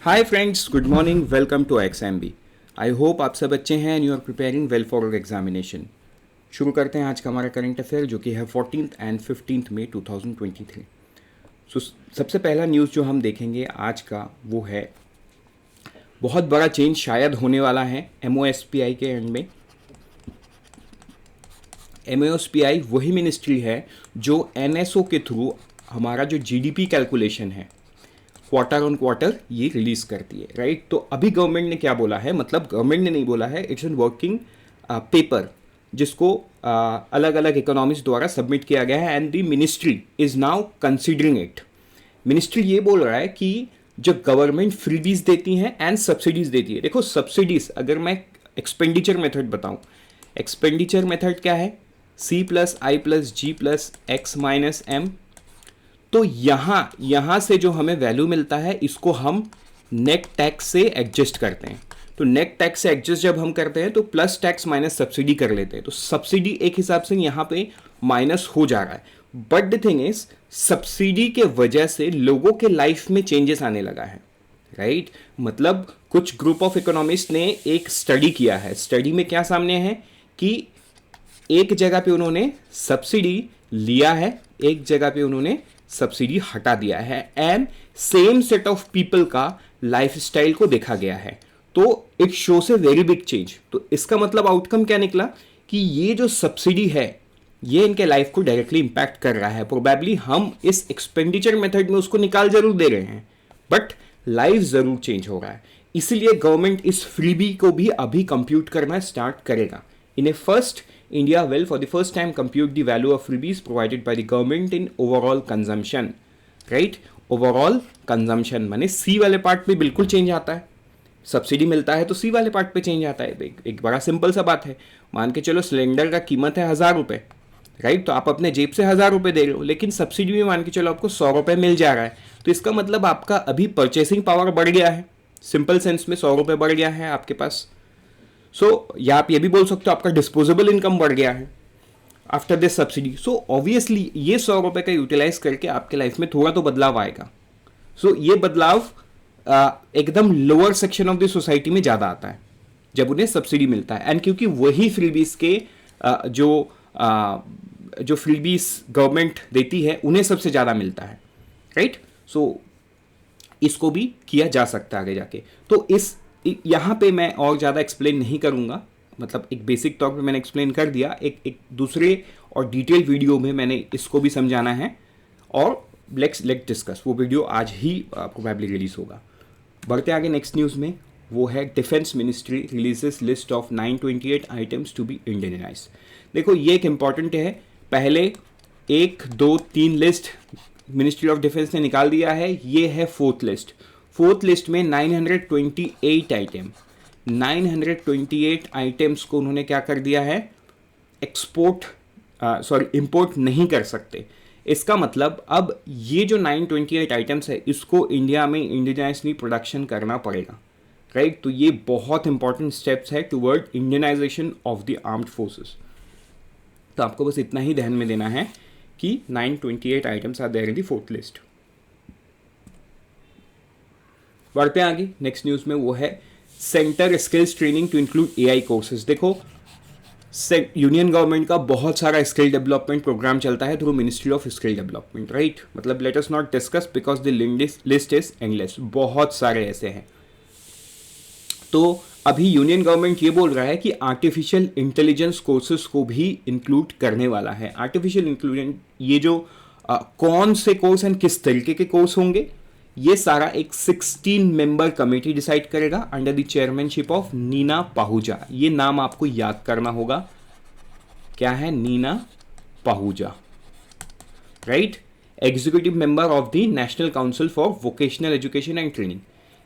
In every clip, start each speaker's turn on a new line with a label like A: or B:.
A: Hi friends, good morning, welcome to XMB। I hope आप सब अच्छे हैं and you are preparing well for your examination. शुरू करते हैं आज का हमारा करंट अफेयर जो कि है 14 एंड 15 मई 2023। सो सबसे पहला न्यूज़ जो हम देखेंगे आज का वो है बहुत बड़ा चेंज शायद होने वाला है MOSPI के एंड में। MOSPI वही मिनिस्ट्री है जो NSO के थ्रू हमारा जो GDP कैलकुलेशन है क्वार्टर ऑन क्वार्टर ये रिलीज करती है, राइट। तो अभी गवर्नमेंट ने क्या बोला है, मतलब गवर्नमेंट ने नहीं बोला है, इट्स एन वर्किंग पेपर जिसको अलग अलग इकोनॉमिस्ट द्वारा सबमिट किया गया है and the ministry is now considering it. Ministry ये बोल रहा है कि जो गवर्नमेंट फ्रीबीज देती हैं एंड सब्सिडीज देती है, देखो सब्सिडीज अगर मैं एक्सपेंडिचर मेथड बताऊं, एक्सपेंडिचर मेथड क्या है, C+I+G+X-M। तो यहां से जो हमें वैल्यू मिलता है इसको हम नेट टैक्स से एडजस्ट करते हैं। तो नेट टैक्स से एडजस्ट जब हम करते हैं तो प्लस टैक्स माइनस सब्सिडी कर लेते हैं। तो सब्सिडी एक हिसाब से यहां पे माइनस हो जा रहा है, but the thing is subsidy के वजह से लोगों के लाइफ में चेंजेस आने लगा है, राइट। मतलब कुछ ग्रुप ऑफ इकोनॉमिस्ट ने एक स्टडी किया है। स्टडी में क्या सामने है कि एक जगह पे उन्होंने सब्सिडी लिया है, एक जगह पे उन्होंने सब्सिडी हटा दिया है and same set of people का लाइफस्टाइल को देखा गया है। तो it shows a very big change. तो इसका मतलब आउटकम क्या निकला कि ये जो सब्सिडी है ये इनके लाइफ को डायरेक्टली इंपैक्ट कर रहा है। प्रोबेबली हम इस एक्सपेंडिचर मेथड में उसको निकाल जरूर दे रहे हैं बट लाइफ जरूर चेंज हो रहा है। इसीलिए गवर्नमेंट इस फ्रीबी को भी अभी कंप्यूट करना स्टार्ट करेगा। इन ए first India will for the first time compute the value of freebies provided by the government in overall consumption, right? Overall consumption माने C वाले पार्ट पे बिल्कुल चेंज आता है। सब्सिडी मिलता है तो C वाले पार्ट पे चेंज आता है। एक बड़ा सिंपल सा बात है, मान के चलो सिलेंडर का कीमत है 1000 रुपये, राइट। तो आप अपने जेब से 1000 रुपये दे रहे हो, लेकिन सब्सिडी में मान के चलो आपको 100 रुपये मिल जा रहा है। तो इसका मतलब आपका अभी परचेसिंग पावर बढ़ गया है, सिंपल सेंस में 100 रुपये बढ़ गया है आपके पास। या आप ये भी बोल सकते हो आपका डिस्पोजेबल इनकम बढ़ गया है after this subsidy. So obviously ये 100 रुपये का यूटिलाइज करके आपके लाइफ में थोड़ा तो बदलाव आएगा। ये बदलाव एकदम lower section of the society में ज़्यादा आता है जब उन्हें सब्सिडी मिलता है। एंड क्योंकि वही फ्रीबीज के जो फ्रीबीज गवर्नमेंट देती है उन्हें सबसे ज़्यादा मिलता है, राइट। इसको भी किया जा सकता है आगे जाके। तो इस यहाँ पे मैं और ज़्यादा एक्सप्लेन नहीं करूँगा, मतलब एक बेसिक तौर पे मैंने एक्सप्लेन कर दिया। एक दूसरे और डिटेल वीडियो में मैंने इसको भी समझाना है और लेट्स डिस्कस। वो वीडियो आज ही प्रोबेबली रिलीज होगा। बढ़ते आगे नेक्स्ट न्यूज़ में, वो है defence ministry releases list of 928 items to be Indianise. देखो ये एक इंपॉर्टेंट है। पहले 1, 2, 3 लिस्ट मिनिस्ट्री ऑफ डिफेंस ने निकाल दिया है, ये है फोर्थ लिस्ट। फोर्थ लिस्ट में 928 आइटम, 928 आइटम्स को उन्होंने क्या कर दिया है, इंपोर्ट नहीं कर सकते। इसका मतलब अब ये जो 928 आइटम्स है इसको इंडिया में इंडियनाइजली प्रोडक्शन करना पड़ेगा, राइट। तो ये बहुत इंपॉर्टेंट स्टेप्स है toward Indianisation of the armed forces. तो आपको बस इतना ही ध्यान में देना है कि 928 items are there in the fourth list. बढ़ते आगे नेक्स्ट न्यूज़ में, वो है centre skills training to include AI courses. देखो यूनियन गवर्नमेंट का बहुत सारा स्किल डेवलपमेंट प्रोग्राम चलता है through ministry of skill development, right. मतलब let us not discuss because the list is endless, बहुत सारे ऐसे हैं। तो अभी यूनियन गवर्नमेंट ये बोल रहा है कि आर्टिफिशियल इंटेलिजेंस कोर्सेज को भी इंक्लूड करने वाला है। आर्टिफिशियल इंटेलिजेंस ये जो कौन से कोर्स एंड किस तरीके के कोर्स होंगे, ये सारा एक 16 मेंबर कमेटी डिसाइड करेगा under the chairmanship of Nina Pahuja. ये नाम आपको याद करना होगा, क्या है, Nina Pahuja, right. Executive member of the National Council for Vocational Education and Training.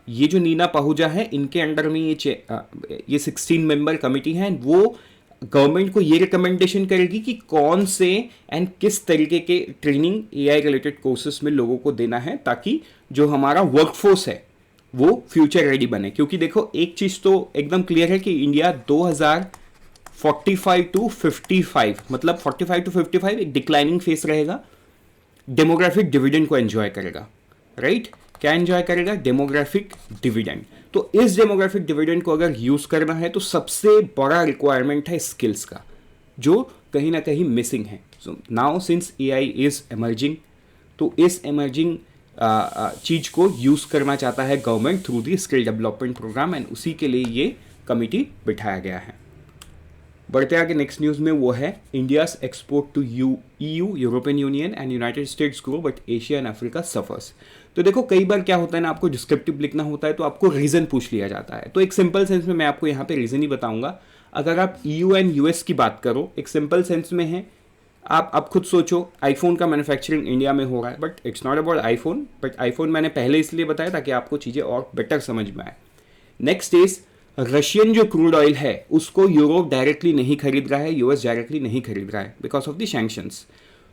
A: ये जो नीना पाहुजा है इनके अंडर में ये 16 मेंबर कमेटी है। वो गवर्नमेंट को ये रिकमेंडेशन करेगी कि कौन से एंड किस तरीके के ट्रेनिंग AI रिलेटेड कोर्सेज में लोगों को देना है ताकि जो हमारा वर्कफोर्स है वो फ्यूचर रेडी बने। क्योंकि देखो एक चीज़ तो एकदम क्लियर है कि इंडिया 2045 टू 55 मतलब 45 टू 55 एक डिक्लाइनिंग फेस रहेगा, डेमोग्राफिक डिविडेंड को एंजॉय करेगा, राइट। क्या एंजॉय करेगा? Demographic dividend. तो इस डेमोग्राफिक डिविडेंड को अगर यूज करना है तो सबसे बड़ा रिक्वायरमेंट है स्किल्स का, जो कहीं ना कहीं मिसिंग है। So now since AI is emerging, तो इस एमर्जिंग चीज को यूज करना चाहता है government through the skill development program, and उसी के लिए ये कमिटी बिठाया गया है। बढ़ते आगे नेक्स्ट न्यूज़ में, वो है India's export to EU, European Union and United States grow but Asia and Africa suffers. तो देखो कई बार क्या होता है ना, आपको डिस्क्रिप्टिव लिखना होता है तो आपको रीजन पूछ लिया जाता है। तो एक सिंपल सेंस में मैं आपको यहाँ पे रीजन ही बताऊंगा। अगर आप ईयू एंड यूएस की बात करो, एक सिंपल सेंस में है, आप खुद सोचो, आईफोन का मैन्युफैक्चरिंग इंडिया में हो रहा है, but it's not about iPhone, but iPhone मैंने पहले इसलिए बताया ताकि आपको चीज़ें और बेटर समझ में आए। नेक्स्ट इज रशियन जो क्रूड ऑयल है उसको यूरोप डायरेक्टली नहीं खरीद रहा है, यूएस डायरेक्टली नहीं खरीद रहा है बिकॉज ऑफ द सैंक्शंस।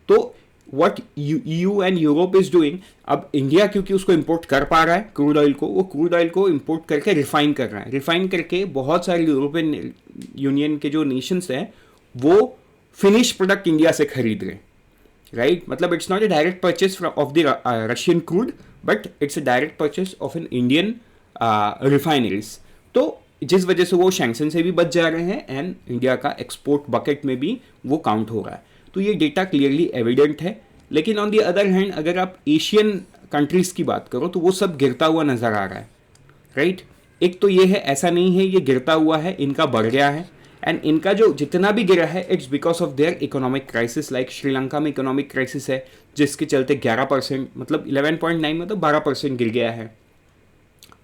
A: तो what EU and Europe is doing, अब इंडिया क्योंकि उसको इंपोर्ट कर पा रहा है क्रूड ऑयल को, वो क्रूड ऑयल को इंपोर्ट करके रिफाइन कर रहा है, रिफाइन करके बहुत सारे यूरोपियन यूनियन के जो नेशंस हैं वो फिनिश प्रोडक्ट इंडिया से खरीद रहे हैं, राइट? मतलब it's not a direct purchase of the Russian crude, but it's a direct purchase of an Indian refineries. तो जिस वजह से वो सैंक्शन से भी बच जा रहे हैं एंड इंडिया का एक्सपोर्ट बकेट में भी वो काउंट हो रहा है। तो ये डेटा क्लियरली एविडेंट है। लेकिन ऑन दी अदर हैंड अगर आप एशियन कंट्रीज की बात करो तो वो सब गिरता हुआ नजर आ रहा है, राइट? एक तो ये है, ऐसा नहीं है ये गिरता हुआ है, इनका बढ़ गया है, एंड इनका जो जितना भी गिरा है it's because of their economic crisis. Like Sri Lanka में इकोनॉमिक क्राइसिस है जिसके चलते 11%, मतलब 11.9 मतलब 12% गिर गया है।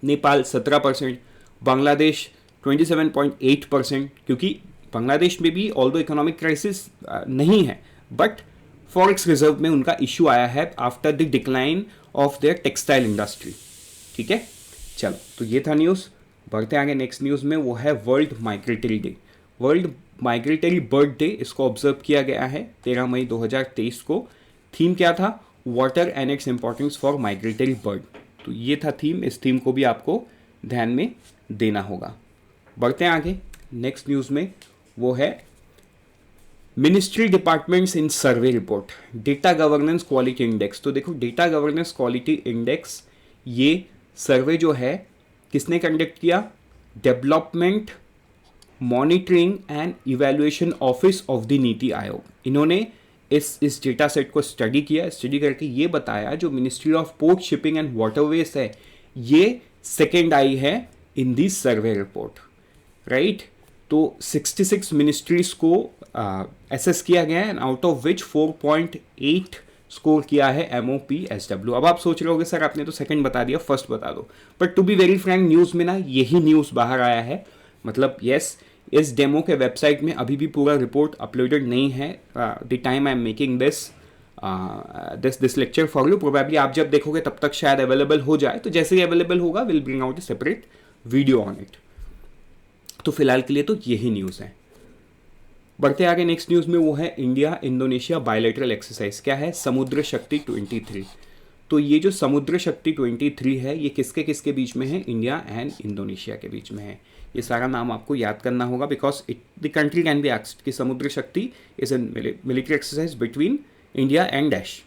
A: नेपाल 17%, बांग्लादेश 27.8%, क्योंकि बांग्लादेश में भी ऑल्दो इकोनॉमिक क्राइसिस नहीं है, बट फॉरेक्स रिजर्व में उनका इश्यू आया है after the decline of their textile industry. ठीक है, चलो तो ये था न्यूज़। बढ़ते आगे नेक्स्ट न्यूज़ में, वो है world migratory day. World migratory bird day, इसको ऑब्जर्व किया गया है 13 मई 2023 को। थीम क्या था? Water and its importance for migratory bird. तो ये था थीम, इस थीम को भी आपको ध्यान में देना होगा। बढ़ते हैं आगे नेक्स्ट न्यूज़ में, वो है मिनिस्ट्री डिपार्टमेंट्स इन survey report, data governance quality index. तो देखो डेटा गवर्नेंस क्वालिटी इंडेक्स, ये सर्वे जो है किसने कंडक्ट किया? Development monitoring and evaluation office of the NITI Aayog. इन्होंने इस डेटा सेट को स्टडी किया, स्टडी करके ये बताया जो ministry of port shipping and waterways है, ये सेकेंड आई है in this survey report, right? तो 66 मिनिस्ट्रीज को एसेस किया गया है, and out of which 4.8 score किया है MOPSW। अब आप सोच रहे होगे सर आपने तो सेकंड बता दिया, फर्स्ट बता दो, but to be very frank news में ना यही न्यूज़ बाहर आया है। मतलब यस, इस डेमो के वेबसाइट में अभी भी पूरा रिपोर्ट अपलोडेड नहीं है। The time I am making this lecture for you, probably आप जब देखोगे तब तक शायद अवेलेबल हो जाए, तो जैसे ही अवेलेबल होगा will bring out A separate video on it. तो फिलहाल के लिए तो यही न्यूज़ है। बढ़ते आगे नेक्स्ट न्यूज़ में, वो है इंडिया इंडोनेशिया बायलैटरल एक्सरसाइज। क्या है? समुद्र शक्ति 23। तो ये जो समुद्र शक्ति 23 है, ये किसके किसके बीच में है? इंडिया एंड इंडोनेशिया के बीच में है। ये सारा नाम आपको याद करना होगा because the country can be asked कि समुद्र शक्ति is an military exercise between India and dash,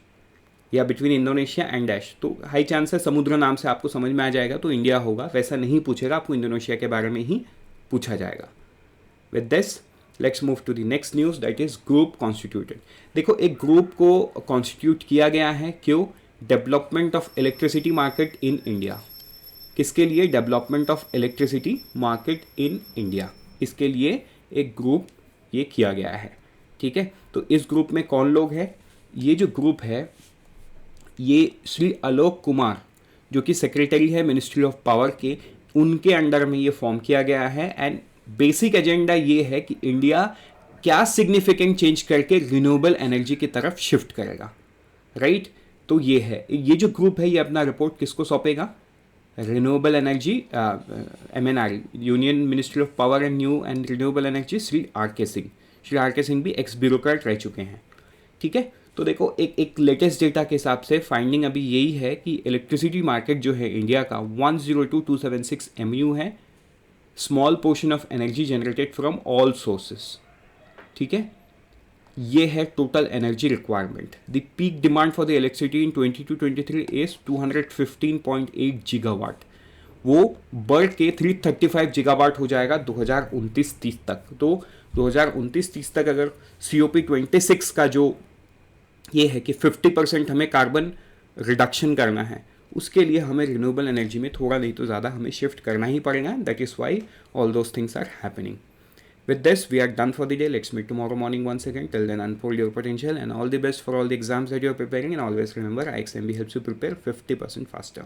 A: या बिटवीन इंडोनेशिया एंड डैश। तो हाई चांस है समुद्र नाम से आपको समझ में आ जाएगा तो इंडिया होगा, वैसा नहीं पूछेगा, आपको इंडोनेशिया के बारे में ही पूछा जाएगा। With this let's move to the next news, that is group constituted. देखो एक ग्रुप को कॉन्स्टिट्यूट किया गया है, क्यों? Development of electricity market in India. किसके लिए? Development of electricity market in India, इसके लिए एक ग्रुप ये किया गया है। ठीक है, तो इस ग्रुप में कौन लोग हैं? ये जो ग्रुप है ये श्री आलोक कुमार जो कि सेक्रेटरी है मिनिस्ट्री ऑफ पावर के, उनके अंडर में ये फॉर्म किया गया है। एंड बेसिक एजेंडा ये है कि इंडिया क्या सिग्निफिकेंट चेंज करके रिन्यूएबल एनर्जी की तरफ शिफ्ट करेगा, राइट? तो ये है, ये जो ग्रुप है ये अपना रिपोर्ट किसको सौंपेगा? Renewable energy MNRE, union ministry of power and new and renewable energy, Shri RK Singh. Shri RK Singh भी एक्स ब्यूरोक्रेट रह चुके हैं। ठीक है, तो देखो एक लेटेस्ट डेटा के हिसाब से फाइंडिंग अभी यही है कि इलेक्ट्रिसिटी मार्केट जो है इंडिया का 102,276 MU है, small portion of energy generated from all sources. ठीक है, ये है total energy requirement. The peak demand for the electricity in 22-23 is 215.8 gigawatt. वो बढ़ के 335 गीगावाट हो जाएगा 2029-30 तक। तो 2029-30 तक अगर COP26 का जो ये है कि 50% हमें कार्बन रिडक्शन करना है, उसके लिए हमें रिन्यूएबल एनर्जी में थोड़ा नहीं तो ज़्यादा हमें शिफ्ट करना ही पड़ेगा। That is why all those things are happening. With this, we are done for the day. Let's meet tomorrow morning once again. Till then, unfold your potential and all the best for all the exams that you are preparing. And always remember, IXMB helps you prepare 50% faster.